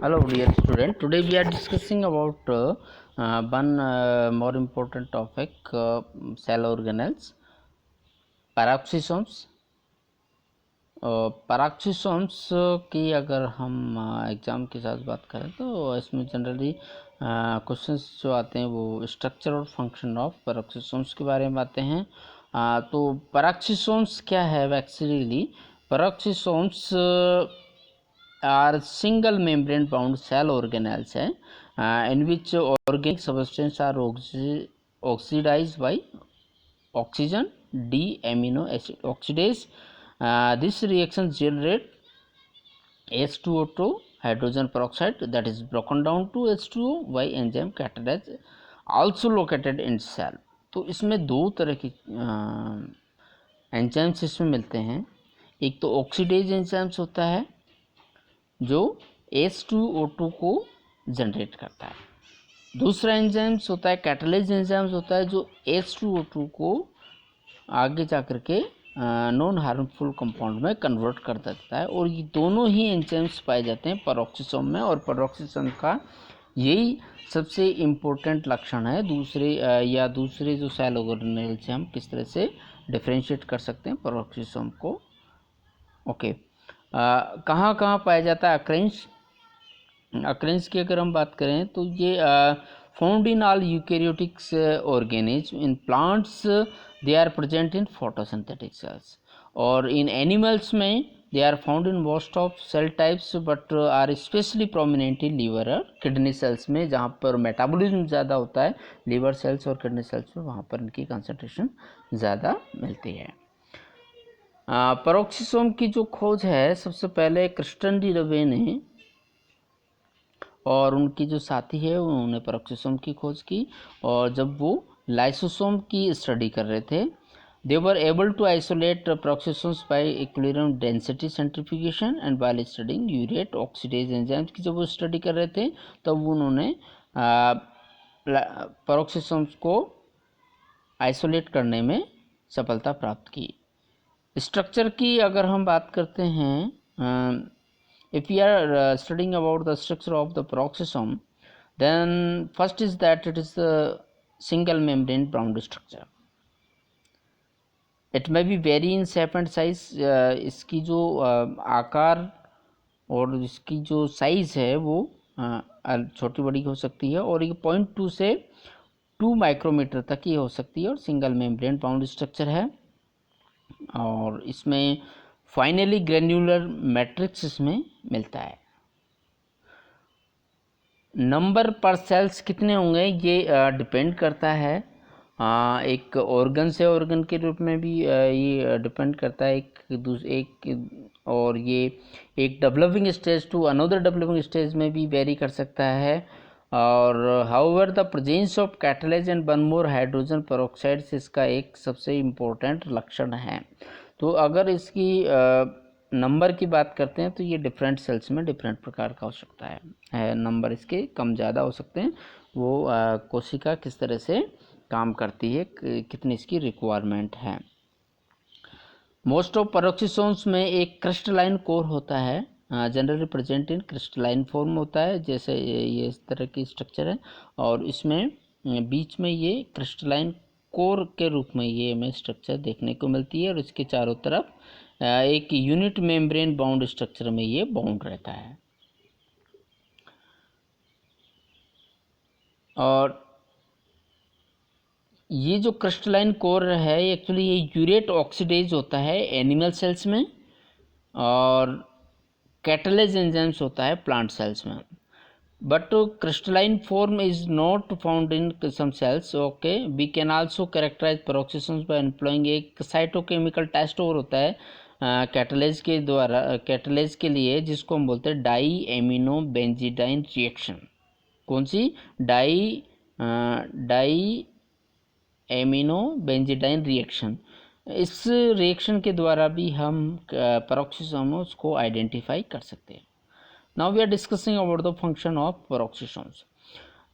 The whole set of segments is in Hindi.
Hello dear student, today we are discussing about one more important topic, cell organelles, peroxisomes. Peroxisomes की अगर हम एग्ज़ाम के साथ बात करें तो इसमें जनरली क्वेश्चंस जो आते हैं वो स्ट्रक्चर और फंक्शन ऑफ पेरोक्सिसोम्स के बारे में आते हैं। तो पेरोक्सिसोम्स क्या है actually? Peroxisomes are single membrane bound cell organelles है in which organic substances are oxidized by oxygen D-amino acid oxidase. This reaction generate H2O2 hydrogen peroxide that is broken down to H2O by enzyme catalase also located in cell. तो इसमें दो तरह की एंजाइम्स इसमें मिलते हैं। एक तो ऑक्सीडेज एंजाइम्स होता है जो H2O2 को जनरेट करता है, दूसरा एंजाइम्स होता है कैटालेज एंजाइम्स होता है जो H2O2 को आगे जा कर के नॉन हार्मफुल कंपाउंड में कन्वर्ट कर देता है। और ये दोनों ही एंजाइम्स पाए जाते हैं पेरोक्सिसोम में, और पेरोक्सिसोम का यही सबसे इम्पोर्टेंट लक्षण है। दूसरे जो सेल ऑर्गेनेल से हम किस तरह से डिफरेंशिएट कर सकते हैं पेरोक्सिसोम को। ओके, कहाँ कहाँ पाया जाता है अक्रेंस की अगर हम बात करें तो ये found in all eukaryotics organism. In plants they are present in photosynthetic cells, और इन एनिमल्स में they are found in most of cell types but are especially prominent in liver और किडनी सेल्स में, जहाँ पर मेटाबॉलिज्म ज़्यादा होता है लीवर सेल्स और किडनी सेल्स में, वहाँ पर इनकी कंसंट्रेशन ज़्यादा मिलती है। पेरोक्सिसोम की जो खोज है सबसे पहले क्रिस्टन डी रवे ने और उनकी जो साथी है उन्होंने पेरोक्सिसोम की खोज की, और जब वो लाइसोसोम की स्टडी कर रहे थे they were able to isolate peroxisomes by equilibrium density centrifugation and by studying urate oxidase enzymes की जब वो स्टडी कर रहे थे तब उन्होंने पेरोक्सिसोम्स को आइसोलेट करने में सफलता प्राप्त की। स्ट्रक्चर की अगर हम बात करते हैं, if we are studying about the structure of the peroxisome, then first is that it is a single membrane bound structure. It may be vary in shape and size. इसकी जो आकार और इसकी जो साइज है वो छोटी बड़ी हो सकती है, और ये 0.2 से 2 माइक्रोमीटर तक ही हो सकती है, और सिंगल मेम्ब्रेन बाउंड स्ट्रक्चर है। और इसमें फाइनली ग्रेन्युलर मैट्रिक्स इसमें मिलता है। नंबर पर सेल्स कितने होंगे ये डिपेंड करता है, एक ऑर्गन से ऑर्गन के रूप में भी ये डिपेंड करता है और ये एक developing stage to another developing stage में भी वेरी कर सकता है। और however the presence of catalase and one more hydrogen peroxides इसका एक सबसे इम्पोर्टेंट लक्षण है। तो अगर इसकी नंबर की बात करते हैं तो ये डिफरेंट सेल्स में डिफरेंट प्रकार का हो सकता है, नंबर इसके कम ज़्यादा हो सकते हैं। वो कोशिका किस तरह से काम करती है, कितनी इसकी रिक्वायरमेंट है। मोस्ट ऑफ पेरोक्सिसोम्स में एक क्रिस्टलाइन कोर होता है, generally present in crystalline form होता है, जैसे ये इस तरह की स्ट्रक्चर है, और इसमें बीच में ये क्रिस्टलाइन कोर के रूप में ये हमें स्ट्रक्चर देखने को मिलती है, और इसके चारों तरफ एक यूनिट मेम्ब्रेन बाउंड स्ट्रक्चर में ये बाउंड रहता है। और ये जो क्रिस्टलाइन कोर है एक्चुअली ये यूरेट ऑक्सीडेज होता है एनिमल सेल्स में, और कैटालेज एंजाइम्स होता है प्लांट सेल्स में, but crystalline form is not found in some cells. Okay, we can also characterize peroxisome by employing एक cytochemical test और होता है कैटालेज के द्वारा, कैटालेज के लिए, जिसको हम बोलते हैं डाई एमिनो बेंजीडाइन रिएक्शन। कौन सी? Di amino benzidine reaction. इस रिएक्शन के द्वारा भी हम पेरोक्सिसोम्स को आइडेंटिफाई कर सकते हैं। Now we are discussing about the function of peroxisomes.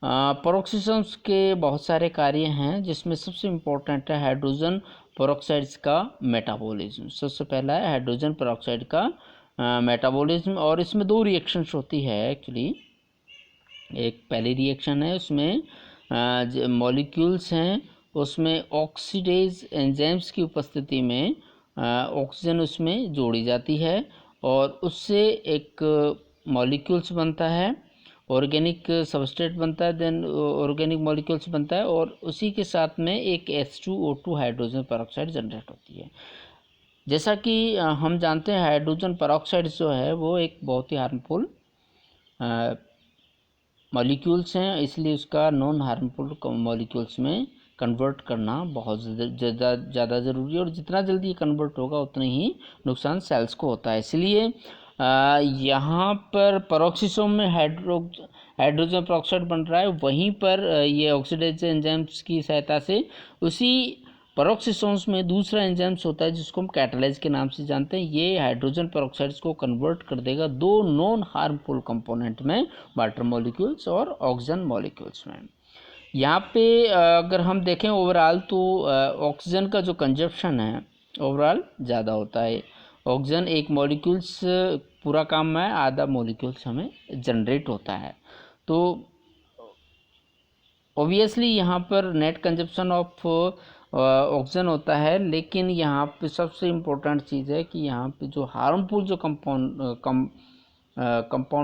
Peroxisomes के बहुत सारे कार्य हैं, जिसमें सबसे इम्पोर्टेंट है हाइड्रोजन पेरोक्साइड्स का मेटाबॉलिज्म। सबसे पहला है हाइड्रोजन पेरोक्साइड का मेटाबॉलिज्म, और इसमें दो रिएक्शंस होती है एक्चुअली। एक पहली रिएक्शन है, उसमें मॉलिक्यूल्स हैं, उसमें ऑक्सीडेज एंजाइम्स की उपस्थिति में ऑक्सीजन उसमें जोड़ी जाती है और उससे एक मॉलिक्यूल्स बनता है, ऑर्गेनिक सबस्ट्रेट बनता है, देन ऑर्गेनिक मॉलिक्यूल्स बनता है, और उसी के साथ में एक H2O2 हाइड्रोजन पेरोक्साइड जनरेट होती है। जैसा कि हम जानते हैं हाइड्रोजन पेरोक्साइड जो है वो एक बहुत ही हार्मफुल मॉलिक्यूल्स हैं, इसलिए उसका नॉन हार्मफुल मॉलिक्यूल्स में कन्वर्ट करना बहुत ज़्यादा ज़रूरी है, और जितना जल्दी कन्वर्ट होगा उतना ही नुकसान सेल्स को होता है। इसलिए यहाँ पर पेरोक्सिसोम में हाइड्रोजन पेरोक्साइड बन रहा है, वहीं पर ये ऑक्सीडेज एंजाइम्स की सहायता से उसी पेरोक्सिसोम्स में दूसरा एंजाइम्स होता है जिसको हम कैटालाइज के नाम से जानते हैं। ये हाइड्रोजन पेरोक्साइड्स को कन्वर्ट कर देगा दो नॉन हार्मफुल कंपोनेंट में, वाटर मॉलिक्यूल्स और ऑक्सीजन मॉलिक्यूल्स में। यहाँ पे अगर हम देखें ओवरऑल तो ऑक्सीजन का जो कंजप्शन है ओवरऑल ज़्यादा होता है। ऑक्सीजन एक मॉलिक्यूल्स पूरा काम में आधा मॉलिक्यूल्स हमें जनरेट होता है, तो ऑब्वियसली यहाँ पर नेट कंजप्शन ऑफ ऑक्सीजन होता है। लेकिन यहाँ पे सबसे इम्पोर्टेंट चीज़ है कि यहाँ पे जो हार्मफुल जो कंपाउंड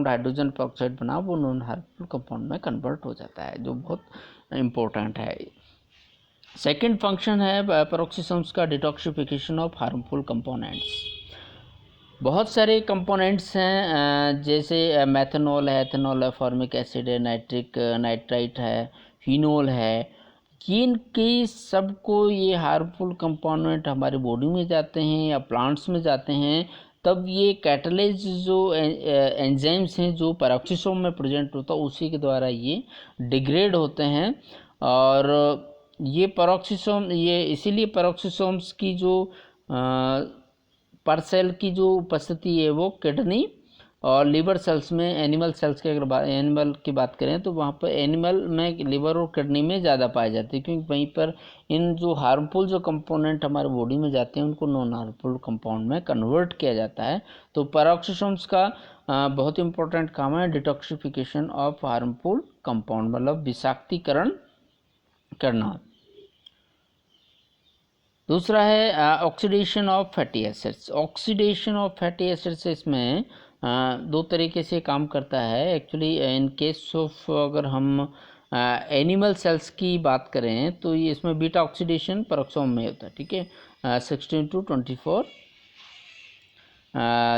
हाइड्रोजन पेरोक्साइड बना वो नॉन हार्मफुल कंपाउंड में कन्वर्ट हो जाता है, जो बहुत इम्पोर्टेंट है। सेकंड फंक्शन है पेरोक्सिसोम्स का डिटॉक्सिफिकेशन ऑफ हार्मफुल कंपोनेंट्स। बहुत सारे कंपोनेंट्स हैं, जैसे मेथनॉल है, एथेनॉल है, फॉर्मिक एसिड है, नाइट्राइट है, फिनोल है, इनके सबको ये हार्मफुल कंपोनेंट हमारे बॉडी में जाते हैं या प्लांट्स में जाते हैं, तब ये कैटालाइज जो एंजाइम्स हैं जो पेरोक्सिसोम में प्रेजेंट होता है उसी के द्वारा ये डिग्रेड होते हैं। और ये पेरोक्सिसोम ये इसीलिए पेरोक्सिसोम्स की जो पर सेल की जो उपस्थिति है वो किडनी और लिवर सेल्स में, एनिमल सेल्स की अगर एनिमल की बात करें तो वहाँ पर एनिमल में लिवर और किडनी में ज़्यादा पाए जाते हैं, क्योंकि वहीं पर इन जो हार्मफुल जो कंपोनेंट हमारे बॉडी में जाते हैं उनको नॉन हार्मफुल कंपाउंड में कन्वर्ट किया जाता है। तो पेरोक्सिसोम्स का बहुत इंपॉर्टेंट काम है डिटॉक्सिफिकेशन ऑफ हार्मफुल कंपाउंड, मतलब विषाक्तीकरण करना। दूसरा है oxidation of fatty acids. Oxidation of fatty acids इसमें दो तरीके से काम करता है एक्चुअली। इन केस ऑफ अगर हम एनिमल सेल्स की बात करें तो ये इसमें बीटा ऑक्सीडेशन पेरोक्सोम में होता है, ठीक है। 16 to 24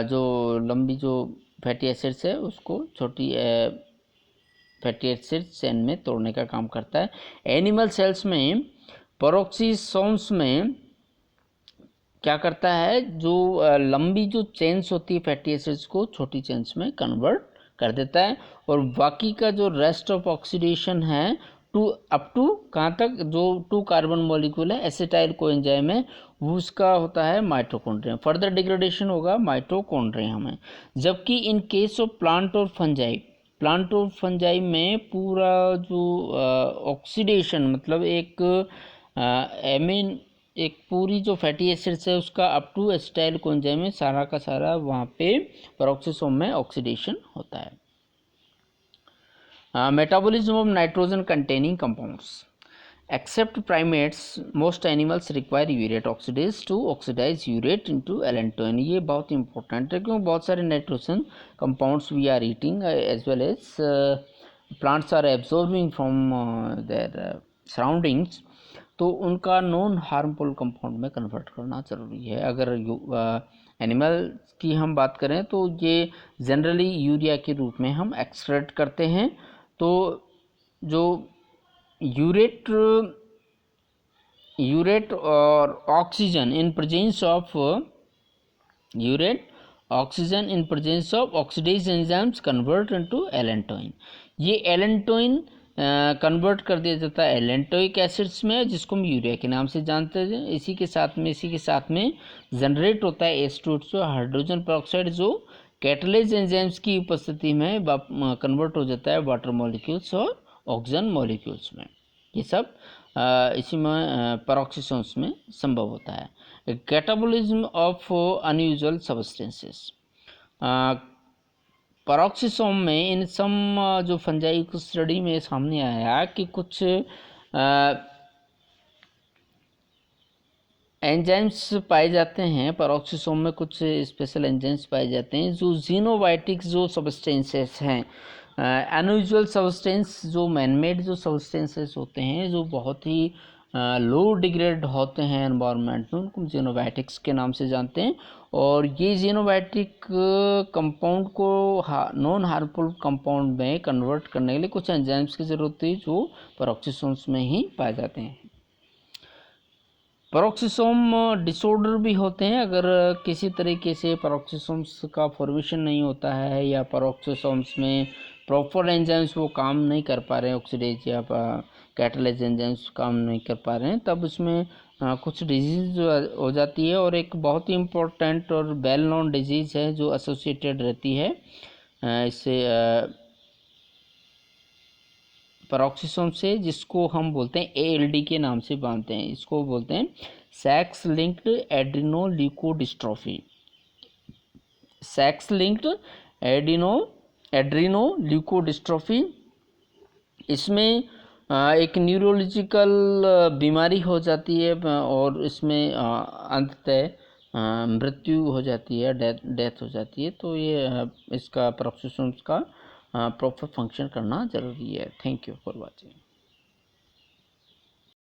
जो लंबी जो फैटी एसिड्स है उसको छोटी फैटी एसिड्स चेन में तोड़ने का काम करता है। एनिमल सेल्स में पेरोक्सिसोम्स में क्या करता है, जो लंबी जो चेन्स होती है फैटी एसिड्स को छोटी चेन्स में कन्वर्ट कर देता है, और बाकी का जो रेस्ट ऑफ ऑक्सीडेशन है अप टू कहाँ तक, जो 2 कार्बन मॉलिक्यूल है एसिटाइल कोएंजाइम है वो उसका होता है माइटोकॉन्ड्रिया। फर्दर डिग्रेडेशन होगा माइटोकॉन्ड्रिया में। जबकि इन केस ऑफ प्लांट और फंजाई में पूरा जो ऑक्सीडेशन मतलब एक पूरी जो फैटी एसिड्स है उसका अप टू एसिटाइल कोएंजाइम में सारा का सारा वहाँ पे पेरोक्सिसोम में ऑक्सीडेशन होता है। Metabolism of nitrogen containing compounds. Except primates most animals require urate oxidase to oxidise urate into allantoin. ये बहुत इंपॉर्टेंट है क्योंकि बहुत सारे nitrogen compounds we are eating as well as plants are absorbing from their surroundings, तो उनका नॉन हार्मफुल कंपाउंड में कन्वर्ट करना ज़रूरी है। अगर एनिमल की हम बात करें तो ये जनरली यूरिया के रूप में हम एक्सट्रैक्ट करते हैं। तो जो यूरेट और oxygen in presence of oxidase enzymes convert into allantoin. ये एलेंटोइन कन्वर्ट कर दिया जाता है एलेंटोइक एसिड्स में, जिसको हम यूरिया के नाम से जानते हैं। इसी के साथ में जनरेट होता है H2O हाइड्रोजन पेरोक्साइड, जो कैटालाइज एंजाइम्स की उपस्थिति में कन्वर्ट हो जाता है वाटर मॉलिक्यूल्स और ऑक्सीजन मॉलिक्यूल्स में। ये सब इसी में पेरोक्सिसोम्स में संभव होता है। Catabolism of unusual substances. Peroxisome में इन सम जो फंजाई की स्टडी में सामने आया कि कुछ एंजाइम्स पाए जाते हैं, पेरोक्सिसोम में कुछ स्पेशल एंजाइम्स पाए जाते हैं जो जीनोबायोटिक्स जो सब्सटेंसेस हैं, अनयूजुअल सब्सटेंस जो मैनमेड जो सब्सटेंसेस होते हैं जो बहुत ही लो डिग्रेड होते हैं एनवायरनमेंट में, उनको जीनोबायोटिक्स के नाम से जानते हैं। और ये जीनोबायोटिक कंपाउंड को नॉन हार्मफुल कंपाउंड में कन्वर्ट करने के लिए कुछ एंजाइम्स की ज़रूरत होती है जो पेरोक्सिसोम्स में ही पाए जाते हैं। पेरोक्सिसोम डिसऑर्डर भी होते हैं, अगर किसी तरीके से पेरोक्सिसोम्स का फॉर्मेशन नहीं होता है या पेरोक्सिसोम्स में प्रॉपर एंजाइम्स वो काम नहीं कर पा रहे हैं, ऑक्सीडेज या कैटालाइज एंजाइम्स काम नहीं कर पा रहे हैं, तब उसमें कुछ डिजीज हो जाती है। और एक बहुत ही इम्पोर्टेंट और वेल नोन डिजीज़ है जो एसोसिएटेड रहती है इससे पेरोक्सिसोम से, जिसको हम बोलते हैं ALD के नाम से जानते हैं। इसको बोलते हैं सेक्स लिंक्ड एड्रीनोल्यूकोडिस्ट्रोफी। सेक्स लिंक्ड एड्रीनोल्यूकोडिस्ट्रोफी, इसमें एक न्यूरोलॉजिकल बीमारी हो जाती है और इसमें अंततः मृत्यु हो जाती है, डेथ हो जाती है। तो ये इसका पेरोक्सिसोम्स का प्रॉपर फंक्शन करना ज़रूरी है। Thank you for watching.